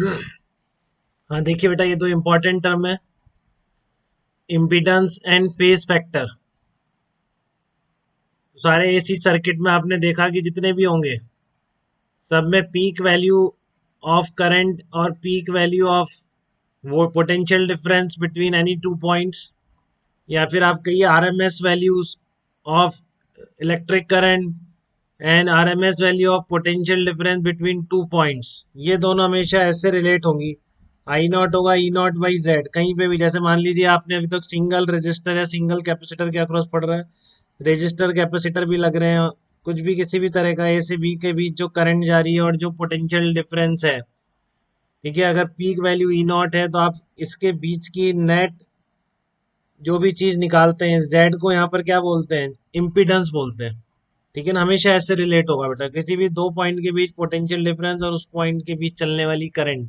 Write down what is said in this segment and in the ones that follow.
हाँ देखिए बेटा, ये दो इंपॉर्टेंट टर्म है, इम्पीडेंस एंड फेज फैक्टर। सारे एसी सर्किट में आपने देखा कि जितने भी होंगे सब में पीक वैल्यू ऑफ करंट और पीक वैल्यू ऑफ वो potential difference between any two points, या फिर आप कहिए RMS values of electric current and RMS value of potential difference between two points, ये दोनों हमेशा ऐसे रिलेट होंगी। आई नॉट होगा ई नॉट बाई जेड, कहीं पे भी। जैसे मान लीजिए आपने अभी तक सिंगल रजिस्टर या सिंगल कैपेसिटर के अक्रॉस पढ़ रहा है, रजिस्टर कैपेसिटर भी लग रहे हैं, कुछ भी किसी भी तरह का ए से बी के बीच जो करंट जा रही है और जो पोटेंशियल डिफरेंस है, ठीक है, अगर पीक वैल्यू ई नॉट है तो आप इसके बीच की नेट जो भी चीज निकालते हैं जेड को यहाँ पर क्या बोलते हैं, इम्पीडेंस बोलते हैं। ठीक है ना, हमेशा ऐसे रिलेट होगा बेटा, किसी भी दो पॉइंट के बीच पोटेंशियल डिफरेंस और उस पॉइंट के बीच चलने वाली करंट,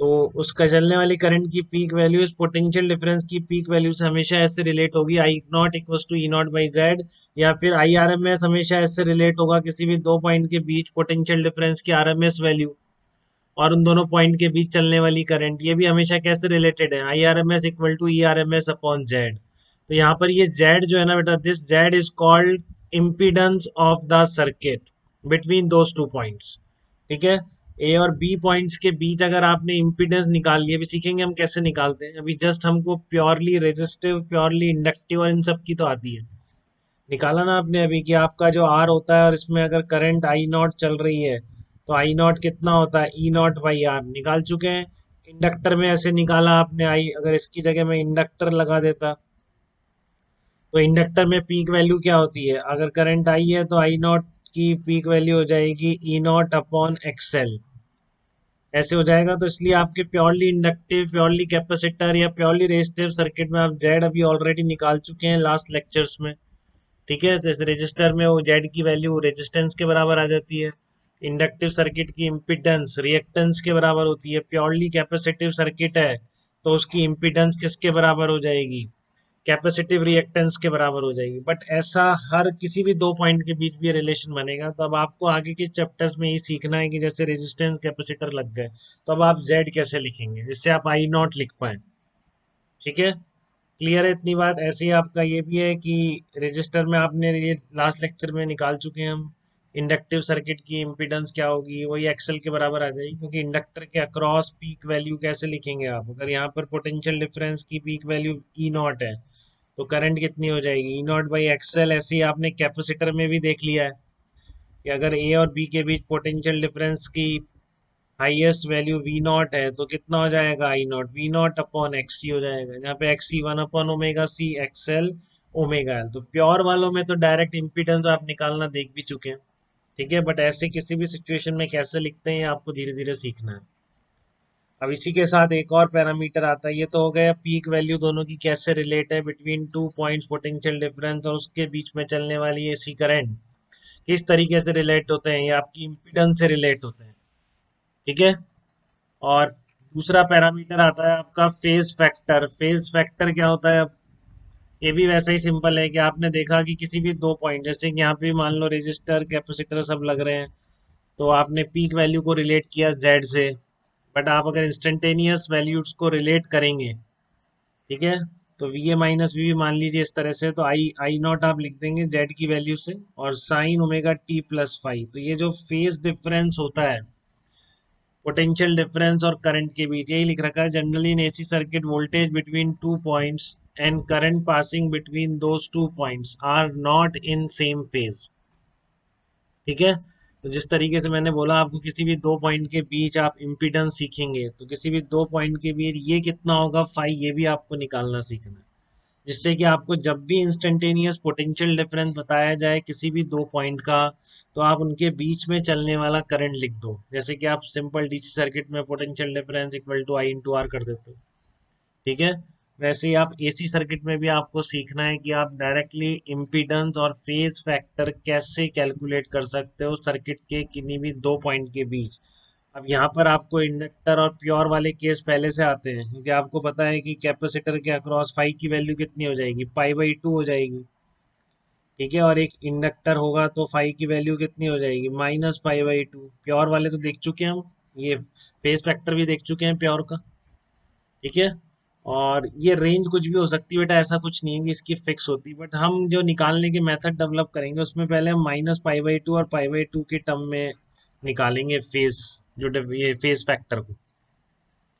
तो उसका चलने वाली करंट की पीक वैल्यू इस पोटेंशियल डिफरेंस की पीक वैल्यू से हमेशा ऐसे रिलेट होगी, I naught equal to E naught by Z. या फिर आई आर एम एस हमेशा ऐसे रिलेट होगा किसी भी दो पॉइंट के बीच पोटेंशियल डिफरेंस की आर एम एस वैल्यू और उन दोनों पॉइंट के बीच चलने वाली करंट, ये भी हमेशा कैसे रिलेटेड है, I R M S equal to E R M S upon Z. तो यहाँ पर ये जेड जो है ना बेटा, this Z is called impedance of the circuit between those two points. ठीक है, ए और बी पॉइंट्स के बीच अगर आपने इम्पीडेंस निकाल लिया, अभी सीखेंगे हम कैसे निकालते हैं, अभी जस्ट हमको प्योरली रेजिस्टिव प्योरली इंडक्टिव और इन सब की तो आती है। निकाला ना आपने अभी कि आपका जो आर होता है और इसमें अगर करंट आई नॉट चल रही है तो आई नॉट कितना होता है, ई नॉट बाई आर, निकाल चुके हैं। इंडक्टर में ऐसे निकाला आपने आई, अगर इसकी जगह में इंडक्टर लगा देता तो इंडक्टर में पीक वैल्यू क्या होती है, अगर करंट आई है तो आई नॉट की पीक वैल्यू हो जाएगी ई नॉट अपॉन एक्सएल, ऐसे हो जाएगा। तो इसलिए आपके प्योरली इंडक्टिव प्योरली कैपेसिटर या प्योरली रेजिस्टिव सर्किट में आप जेड अभी ऑलरेडी निकाल चुके हैं लास्ट लेक्चर्स में। ठीक है, तो इस रजिस्टर में वो जेड की वैल्यू रेजिस्टेंस के बराबर आ जाती है, इंडक्टिव सर्किट की इम्पीडेंस रिएक्टेंस के बराबर होती है, प्योरली कैपेसिटिव सर्किट है तो उसकी इम्पीडेंस किसके बराबर हो जाएगी, कैपेसिटिव रिएक्टेंस के बराबर हो जाएगी। बट ऐसा हर किसी भी दो पॉइंट के बीच भी रिलेशन बनेगा, तो अब आपको आगे के चैप्टर्स में ये सीखना है कि जैसे रेजिस्टेंस कैपेसिटर लग गए तो अब आप जेड कैसे लिखेंगे जिससे आप आई नॉट लिख पाए। ठीक है, क्लियर है इतनी बात। ऐसे ही आपका ये भी है कि रजिस्टर में आपने ये लास्ट लेक्चर में निकाल चुके हैं हम, इंडक्टिव सर्किट की इम्पीडेंस क्या होगी, वही एक्सेल के बराबर आ जाएगी, क्योंकि इंडक्टर के अक्रॉस पीक वैल्यू कैसे लिखेंगे आप, अगर यहाँ पर पोटेंशियल डिफरेंस की पीक वैल्यू ई नॉट है तो करंट कितनी हो जाएगी, ई नॉट बाई एक्सेल। ऐसे ही आपने कैपेसिटर में भी देख लिया है कि अगर ए और बी के बीच पोटेंशियल डिफरेंस की हाईएस्ट वैल्यू वी नॉट है तो कितना हो जाएगा, I naught V naught upon X C हो जाएगा, यहाँ पे X C one upon omega C XL omega L. तो प्योर वालों में तो डायरेक्ट इम्पीडेंस आप निकालना देख भी चुके हैं। ठीक है, बट ऐसे किसी भी सिचुएशन में कैसे लिखते हैं ये आपको धीरे धीरे सीखना है। अब इसी के साथ एक और पैरामीटर आता है, ये तो हो गया पीक वैल्यू दोनों की कैसे रिलेट है between two points potential difference और उसके बीच में चलने वाली एसी करंट किस तरीके से रिलेट होते हैं, ये आपकी इम्पीडेंस से रिलेट होते हैं। ठीक है, और दूसरा पैरामीटर आता है आपका फेज फैक्टर। फेज फैक्टर क्या होता है, अब ये भी वैसा ही सिंपल है कि आपने देखा कि किसी भी दो पॉइंट, जैसे कि यहाँ पे मान लो रेजिस्टर कैपेसिटर सब लग रहे हैं, तो आपने पीक वैल्यू को रिलेट किया जेड से, बट आप अगर इंस्टेंटेनियस वैल्यूज को रिलेट करेंगे, ठीक है, तो वी ए माइनस वी मान लीजिए इस तरह से, तो आई आई नॉट आप लिख देंगे जेड की वैल्यू से और sine omega T plus five. तो ये जो फेज डिफरेंस होता है पोटेंशियल डिफरेंस और करंट के बीच, यही लिख रखा है generally in AC circuit voltage between two points and current passing between those two points are not in same phase. ठीक है, तो जिस तरीके से मैंने बोला आपको किसी भी दो पॉइंट के बीच आप इम्पीडेंस सीखेंगे तो किसी भी दो पॉइंट के बीच ये कितना होगा फाई, ये भी आपको निकालना सीखना है, जिससे कि आपको जब भी इंस्टेंटेनियस पोटेंशियल डिफरेंस बताया जाए किसी भी दो पॉइंट का, तो आप उनके बीच में चलने वाला करंट लिख दो, जैसे कि आप सिंपल डीसी सर्किट में potential difference equal to I into R कर देते हो। ठीक है, वैसे ही आप एसी सर्किट में भी आपको सीखना है कि आप डायरेक्टली इम्पीडेंस और फेज फैक्टर कैसे कैलकुलेट कर सकते हो सर्किट के किन्हीं भी दो पॉइंट के बीच। अब यहाँ पर आपको इंडक्टर और प्योर वाले केस पहले से आते हैं, क्योंकि आपको पता है कि कैपेसिटर के अक्रॉस फाई की वैल्यू कितनी हो जाएगी, पाई बाई टू हो जाएगी। ठीक है, और एक इंडक्टर होगा तो फाई की वैल्यू कितनी हो जाएगी, minus pi by two. Pure वाले तो देख चुके हैं हम। ये फेज फैक्टर भी देख चुके हैं प्योर का, ठीक है। और ये रेंज कुछ भी हो सकती है बेटा, ऐसा कुछ नहीं है कि इसकी फिक्स होती है, बट हम जो निकालने के मेथड डेवलप करेंगे उसमें पहले हम -π/2 और π/2 के टर्म में निकालेंगे फेज, ये फेज फैक्टर को,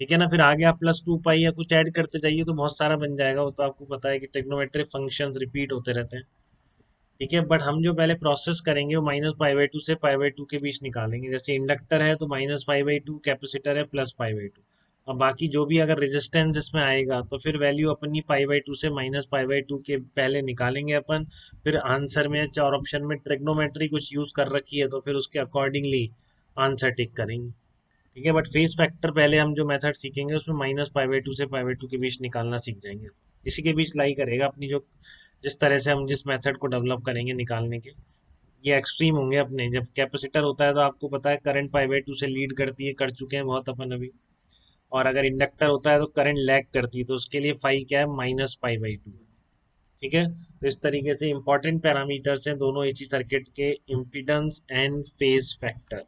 ठीक है ना। फिर आगे आप +2π या कुछ ऐड करते जाइए तो बहुत सारा बन जाएगा, वो तो आपको पता है कि ट्रिग्नोमेट्रिक फंक्शंस रिपीट होते रहते हैं, ठीक है। बट हम जो पहले प्रोसेस करेंगे वो -π/2 से π/2 के बीच निकालेंगे। जैसे इंडक्टर है तो -π/2, कैपेसिटर है +π/2। अब बाकी जो भी अगर रेजिस्टेंस इसमें आएगा तो फिर वैल्यू अपनी π/2 से -π/2 के पहले निकालेंगे अपन। फिर आंसर में चार ऑप्शन में ट्रिग्नोमेट्री कुछ यूज कर रखी है तो फिर उसके अकॉर्डिंगली आंसर टिक करेंगे, ठीक है। बट फेज फैक्टर पहले हम जो मेथड सीखेंगे उसमें -π/2 से π/2 के बीच निकालना सीख जाएंगे, इसी के बीच लाई करेगा अपनी जो, जिस तरह से हम जिस मेथड को डेवलप करेंगे निकालने के। ये एक्सट्रीम होंगे अपने। जब कैपेसिटर होता है तो आपको पता है करंट π/2 से लीड करती है, कर चुके हैं बहुत अपन अभी। और अगर इंडक्टर होता है तो करंट लैग करती है, तो उसके लिए फाई क्या है, -π/2, ठीक है। तो इस तरीके से इंपॉर्टेंट पैरामीटर्स हैं दोनों एसी सर्किट के, इम्पीडेंस एंड फेज फैक्टर।